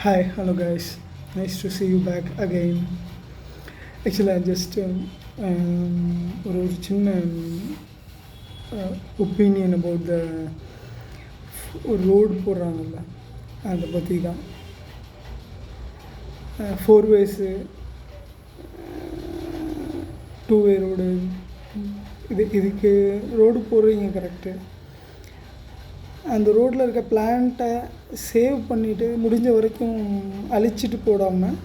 Hi, hello guys. Nice to see you back again. Actually, I just ஒரு சின்ன opinion about the ஒரு road போடுறாங்கல்ல அதை பற்றி தான். 4 ways 2 way ரோடு இதுக்கு ரோடு போடுறீங்க கரெக்டு. அந்த ரோட்டில் இருக்க பிளான்ட்டை சேவ் பண்ணிவிட்டு முடிஞ்ச வரைக்கும் அழிச்சிட்டு போடாமல்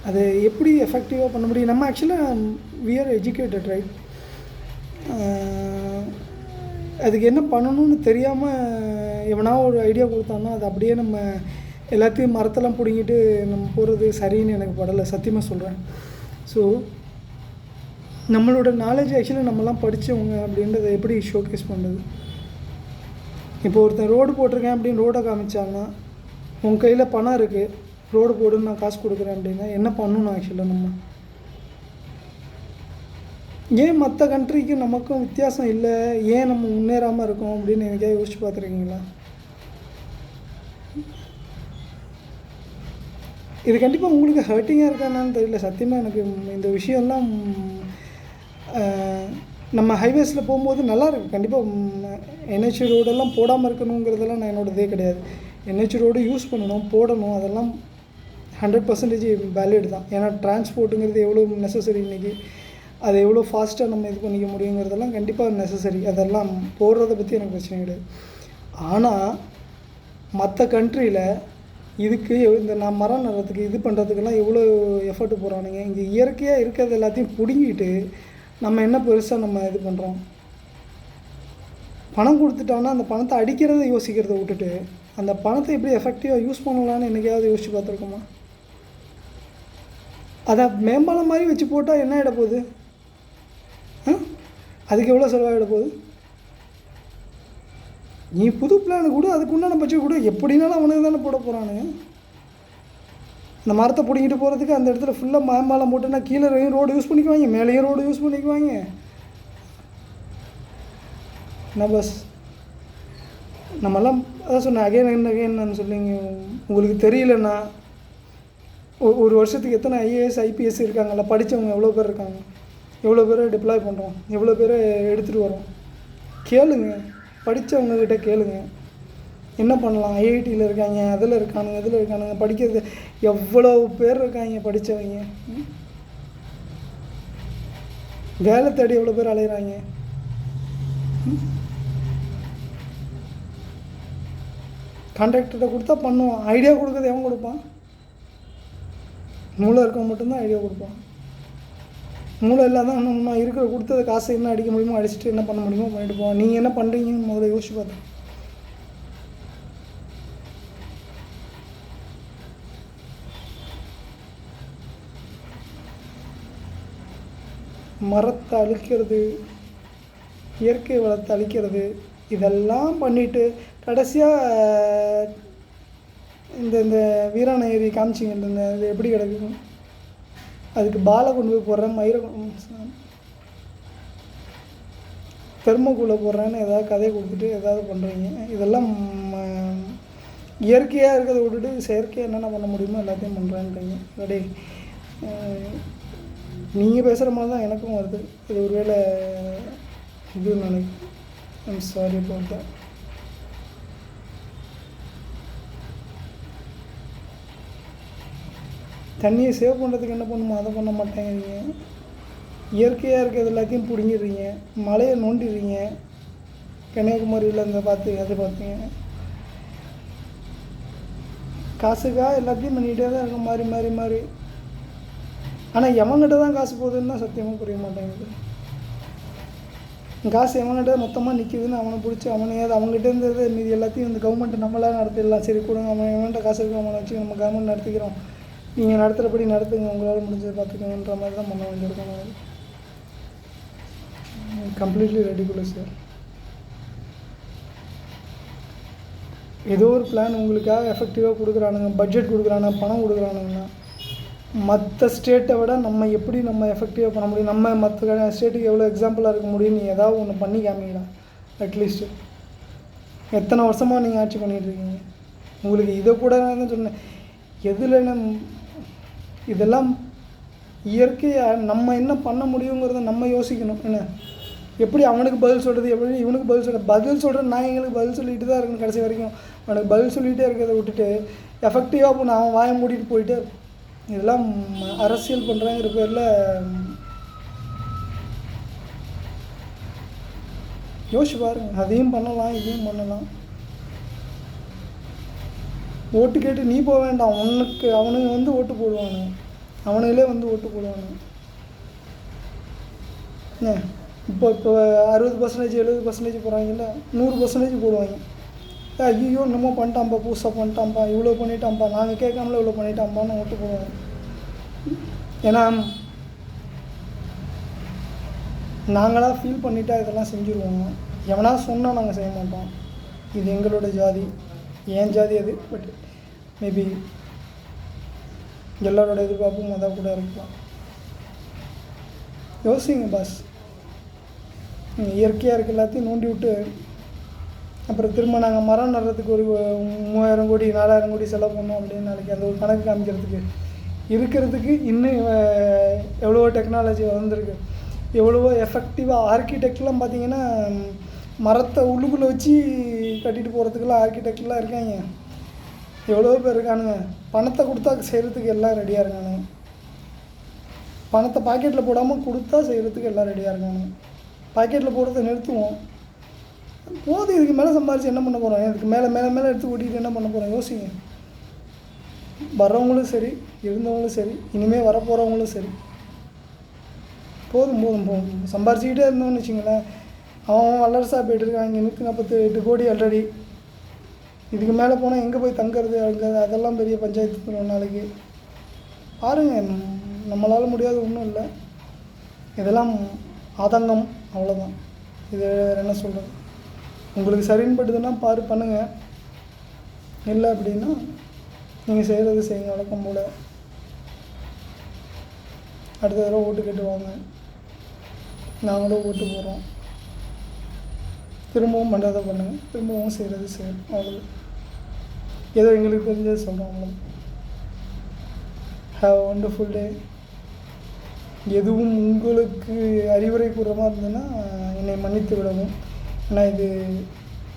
அதை எப்படி எஃபெக்டிவாக பண்ண முடியும்? நம்ம ஆக்சுவலாக வி ஆர் எஜுகேட்டட் ரைட். அதுக்கு என்ன பண்ணணும்னு தெரியாமல் எவனா ஒரு ஐடியா கொடுத்தாங்கன்னா அது அப்படியே நம்ம எல்லாத்தையும் மரத்தெல்லாம் பிடிங்கிட்டு நம்ம போகிறது சரின்னு எனக்கு படலை, சத்தியமாக சொல்கிறேன். ஸோ நம்மளோட நாலேஜ் ஆக்சுவலாக நம்மலாம் படித்தவங்க அப்படின்றத எப்படி ஷோகேஸ் பண்ணுறது? இப்போ ஒருத்தன் ரோடு போட்டிருக்கேன் அப்படின்னு ரோடை காமிச்சாங்கன்னா, உங்கள் கையில் பணம் இருக்குது, ரோடு போடுன்னு நான் காசு கொடுக்குறேன் அப்படின்னா என்ன பண்ணணும்? ஆக்சுவலாக நம்ம ஏன் மற்ற கண்ட்ரிக்கு நமக்கும் வித்தியாசம் இல்லை, ஏன் நம்ம முன்னேறாமல் இருக்கோம் அப்படின்னு எனக்கே யோசிச்சு பார்த்துருக்கீங்களா? இது கண்டிப்பாக உங்களுக்கு ஹர்ட்டிங்காக இருக்கான்னு தெரியல. சத்தியமாக எனக்கு இந்த விஷயம்லாம் நம்ம ஹைவேஸில் போகும்போது நல்லாயிருக்கு. கண்டிப்பாக என்ஹெச் ரோடெல்லாம் போடாமல் இருக்கணுங்கிறதெல்லாம் நான் என்னோடதே கிடையாது. என்ஹெச் ரோடு யூஸ் பண்ணணும், போடணும், அதெல்லாம் 100% வேலிட் தான். ஏன்னா டிரான்ஸ்போர்ட்டுங்கிறது எவ்வளோ நெசசரி இன்றைக்கி, அதை எவ்வளோ ஃபாஸ்ட்டாக நம்ம இது பண்ணிக்க முடியுங்கிறதெல்லாம் கண்டிப்பாக நெசசரி. அதெல்லாம் போடுறத பற்றி எனக்கு பிரச்சனை கிடையாது. ஆனால் மற்ற கண்ட்ரியில் இதுக்கு இந்த நான் மரம் நடுறதுக்கு இது பண்ணுறதுக்கெல்லாம் எவ்வளோ எஃபர்ட் போடுறானுங்க. இங்கே இயற்கையாக இருக்கிறது எல்லாத்தையும் பிடுங்கிட்டு நம்ம என்ன பெருசாக நம்ம இது பண்ணுறோம்? பணம் கொடுத்துட்டோன்னா அந்த பணத்தை அடிக்கிறத யோசிக்கிறத விட்டுட்டு அந்த பணத்தை எப்படி எஃபெக்டிவாக யூஸ் பண்ணலான்னு என்றைக்காவது யோசிச்சு பார்த்துருக்கோமா? அதை மேம்பாலம் மாதிரி வச்சு போட்டால் என்ன ஆகிட போகுது? அதுக்கு எவ்வளோ செலவாகிட போகுது? நீ புது பிளானு கூட அதுக்கு உண்டான பட்ஜெட் கூட எப்படினாலும் அவனுக்கு தானே போட போகிறானுங்க. இந்த மரத்தை பிடிங்கிட்டு போகிறதுக்கு அந்த இடத்துல ஃபுல்லாக மேம்பாலம் போட்டுன்னா கீழே ரோடு யூஸ் பண்ணிக்குவாங்க, மேலேயும் ரோடு யூஸ் பண்ணிக்குவாங்க. நான் பஸ் நம்மெல்லாம் அதான் சொன்னேன், அகைன் நான் சொல்லிங்க. உங்களுக்கு தெரியலன்னா ஒரு வருஷத்துக்கு எத்தனை ஐஏஎஸ் ஐபிஎஸ் இருக்காங்கல்ல, படித்தவங்க எவ்வளோ பேர் இருக்காங்க, எவ்வளோ பேரை டிப்ளாய் பண்ணுறோம், எவ்வளோ பேரை எடுத்துகிட்டு வரோம். கேளுங்க, படித்தவங்கக்கிட்ட கேளுங்க என்ன பண்ணலாம். ஐஐடியில் இருக்காங்க, அதில் இருக்கானுங்க, இதில் இருக்கானுங்க, படிக்கிறது எவ்வளோ பேர் இருக்காங்க படித்தவங்க. வேலை தேடி எவ்வளோ பேர் அலைகிறாங்க. கான்ட்ராக்டர்கிட்ட கொடுத்தா பண்ணுவான், ஐடியா கொடுக்குறது எவன் கொடுப்பான்? மூளை இருக்கவன் மட்டும்தான் ஐடியா கொடுப்பான். மூளை இல்லாத நம்ம இருக்கிற கொடுத்தது காசு என்ன அடிக்க முடியுமோ அடிச்சுட்டு என்ன பண்ண முடியுமோ பண்ணிட்டு போவான். நீங்கள் என்ன பண்ணுறீங்கன்னு முதல்ல யோசிச்சு பார்த்தேன். மரத்தை அழிக்கிறது, இயற்கை வளத்தை அழிக்கிறது, இதெல்லாம் பண்ணிவிட்டு கடைசியாக இந்த வீராண ஏரி காமிச்சிங்க, இந்த இது எப்படி கிடக்குது? அதுக்கு பாலை கொண்டு போய் போடுறேன், மயிரை தெர்மோக்குள்ளே போடுறேன்னு ஏதாவது கதையை கொடுத்துட்டு ஏதாவது பண்ணுறீங்க. இதெல்லாம் இயற்கையாக இருக்கிறத விட்டுட்டு செயற்கையாக என்னென்ன பண்ண முடியுமோ எல்லாத்தையும் பண்ணுறேன்றீங்க. ரெடி நீங்கள் பேசுகிற மாதிரி தான் எனக்கும் வருது. இது ஒரு வேளை இதுன்னு நினைக்கிறேன். I'm sorry about that. தண்ணியை சேவ் பண்ணுறதுக்கு என்ன பண்ணுமோ அதை பண்ண மாட்டேங்கிறீங்க. இயற்கையாக இருக்கிறது எல்லாத்தையும் பிடுங்கிடுறீங்க, மலையை நோண்டிடுறீங்க. கன்னியாகுமரியில் இந்த பார்த்து அதை பார்த்தீங்க, காசுக்காக எல்லாத்தையும் பண்ணிகிட்டே தான் இருக்கும் மாறி மாறி மாறி. ஆனால் எவன்கிட்ட தான் காசு போகுதுன்னு தான் சத்தியமாக புரிய மாட்டேங்குது. காசு எவன்கிட்ட மொத்தமாக நிற்கிதுன்னு அவனை பிடிச்சி அவனையாவது அவங்ககிட்ட இருந்தது மீதி எல்லாத்தையும் இந்த கவர்மெண்ட் நம்மளாக நடத்திடலாம். சரி கொடுங்க, அவன் எவன்கிட்ட காசு இருக்கு அவனை வச்சு நம்ம கவர்மெண்ட் நடத்திக்கிறோம், நீங்கள் நடத்துகிறபடி நடத்துங்க, உங்களால் முடிஞ்சதை பார்த்துக்கணுன்ற மாதிரி தான் பண்ண வேண்டியிருக்கோம். Completely ridiculous sir. ஏதோ ஒரு பிளான் உங்களுக்காக எஃபெக்டிவாக கொடுக்குறானுங்க, பட்ஜெட் கொடுக்குறானுங்க, பணம் கொடுக்குறானுங்கன்னா மற்ற ஸ்டேட்டை விட நம்ம எப்படி நம்ம எஃபெக்டிவாக பண்ண முடியும், நம்ம மற்ற ஸ்டேட்டுக்கு எவ்வளோ எக்ஸாம்பிளாக இருக்க முடியும், நீ ஏதாவது ஒன்று பண்ணி காமிக்கலாம். அட்லீஸ்ட்டு எத்தனை வருஷமாக நீங்கள் ஆட்சி பண்ணிகிட்ருக்கீங்க? உங்களுக்கு இதை கூட நான் தான் சொன்னேன், எதில் இதெல்லாம் இயற்கையாக நம்ம என்ன பண்ண முடியுங்கிறத நம்ம யோசிக்கணும். என்ன எப்படி அவனுக்கு பதில் சொல்கிறது, எப்படி இவனுக்கு பதில் சொல்கிறது. பதில் சொல்கிற நான் எங்களுக்கு பதில் சொல்லிட்டு தான் இருக்கணும் கடைசி வரைக்கும். அவனுக்கு பதில் சொல்லிகிட்டே இருக்கிறத விட்டுட்டு எஃபெக்டிவாக பண்ண அவன் வாயை மூடிட்டு போயிட்டு இதெல்லாம் அரசியல் பண்ணுறாங்கிற பேரில் யோசிச்சு பாருங்க. அதையும் பண்ணலாம், இதையும் பண்ணலாம். ஓட்டு கேட்டு நீ போக வேண்டாம், அவனுங்க வந்து ஓட்டு போடுவானு, அவனுங்களே வந்து ஓட்டு போடுவானு. இப்போ 60% 70% போகிறாங்கல்ல, 100% போடுவாங்க. ஐயோ என்னமோ பண்ணிட்டான்ப்பா, புதுசாக பண்ணிட்டான்ப்பா, இவ்வளோ பண்ணிட்டான்ப்பா, நாங்கள் கேட்காமல இவ்வளோ பண்ணிட்டான்ப்பான்னு ஓட்டு போடுவாங்க. ஏன்னா நாங்களாக ஃபீல் பண்ணிட்டா இதெல்லாம் செஞ்சுருவோங்க. எவனா சொன்னால் நாங்கள் செய்ய மாட்டோம். இது எங்களோட ஜாதி, ஏன் ஜாதி அது. பட் மேபி எல்லாரோட எதிர்பார்ப்பும் அதான் கூட இருக்கலாம். யோசிங்க பாஸ். இயற்கையாக இருக்க எல்லாத்தையும் நோண்டி விட்டு அப்புறம் திரும்ப நாங்கள் மரம் நடுறதுக்கு ஒரு 3000 கோடி 4000 கோடி செலவு பண்ணோம் அப்படின்னு நாளைக்கு அந்த ஒரு கணக்கு காமிக்கிறதுக்கு இருக்கிறதுக்கு இன்னும் எவ்வளவோ டெக்னாலஜி வளர்ந்துருக்கு. எவ்வளவோ எஃபெக்டிவாக ஆர்கிடெக்ட்லாம் பார்த்திங்கன்னா மரத்தை உள்ளுக்குள்ளே வச்சு கட்டிட்டு போகிறதுக்கெல்லாம் ஆர்கிடெக்ட்லாம் இருக்காங்க. எவ்வளோ பேர் இருக்கானுங்க. பணத்தை கொடுத்தா செய்கிறதுக்கு எல்லாம் ரெடியாக இருக்கானுங்க. பணத்தை பாக்கெட்டில் போடாமல் கொடுத்தா செய்கிறதுக்கு எல்லாம் ரெடியாக இருக்கானுங்க. பாக்கெட்டில் போடுறத நிறுத்துவோம் போதும். இதுக்கு மேலே சம்பாரித்து என்ன பண்ண போகிறோம்? இதுக்கு மேலே மேலே மேலே எடுத்து ஓட்டிகிட்டு என்ன பண்ண போகிறோம்? யோசிங்க. வர்றவங்களும் சரி, இருந்தவங்களும் சரி, இனிமேல் வரப்போகிறவங்களும் சரி, போதும் போதும் போதும். சம்பாரிச்சிக்கிட்டே இருந்தோம்னு வச்சுங்களேன், அவன் வல்லரசாக போய்ட்டு இருக்கான். இங்கே 148 கோடி ஆல்ரெடி. இதுக்கு மேலே போனால் எங்கே போய் தங்கிறது அதெல்லாம் பெரிய பஞ்சாயத்து ஒரு நாளைக்கு. பாருங்கள், நம்மளால் முடியாத ஒன்றும் இல்லை. இதெல்லாம் ஆதங்கம், அவ்வளோதான். இது என்ன சொல்கிறது? உங்களுக்கு சரின்னு பட்டுதுன்னா பண்ணுங்கள். இல்லை அப்படின்னா நீங்கள் செய்கிறது செய்யுங்க. வழக்கம் போல் அடுத்த தடவை ஓட்டு கேட்டு வாங்க. நாங்களும் ஓட்டு போடுறோம். திரும்பவும் பண்ணுறதை பண்ணுங்கள், திரும்பவும் செய்கிறது செய்யணும். அவ்வளோ ஏதோ எங்களுக்கு தெரிஞ்சது சொல்கிறோம். அவ்வளோ. ஹேவ் அ வண்டர்ஃபுல் டே. எதுவும் உங்களுக்கு அறிவுரை கூறுற மாதிரி இருந்ததுன்னா என்னை மன்னித்து விடவும். ஏன்னா இது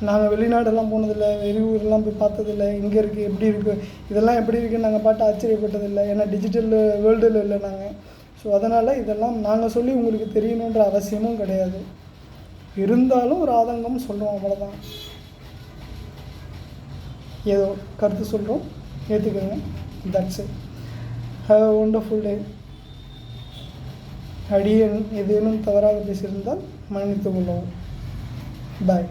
நாங்கள் வெளிநாடெல்லாம் போனதில்லை, வெளியூரெலாம் போய் பார்த்ததில்லை. இங்கே இருக்குது எப்படி இருக்குது, இதெல்லாம் எப்படி இருக்குதுன்னு நாங்கள் பார்த்து ஆச்சரியப்பட்டதில்லை. ஏன்னா டிஜிட்டல் வேர்ல்டில் இல்லை நாங்கள். ஸோ அதனால் இதெல்லாம் நாங்கள் சொல்லி உங்களுக்கு தெரியணுன்ற அவசியமும் கிடையாது. இருந்தாலும் ஒரு ஆதங்கம் சொல்கிறோம், அவ்வளோதான். ஏதோ கருத்து சொல்கிறோம், ஏற்றுக்கோங்க. That's it. Have a wonderful day. அடியேன் ஏதேனும் தவறாக பேசியிருந்தால் மன்னித்து கொள்ளவும். பாய்.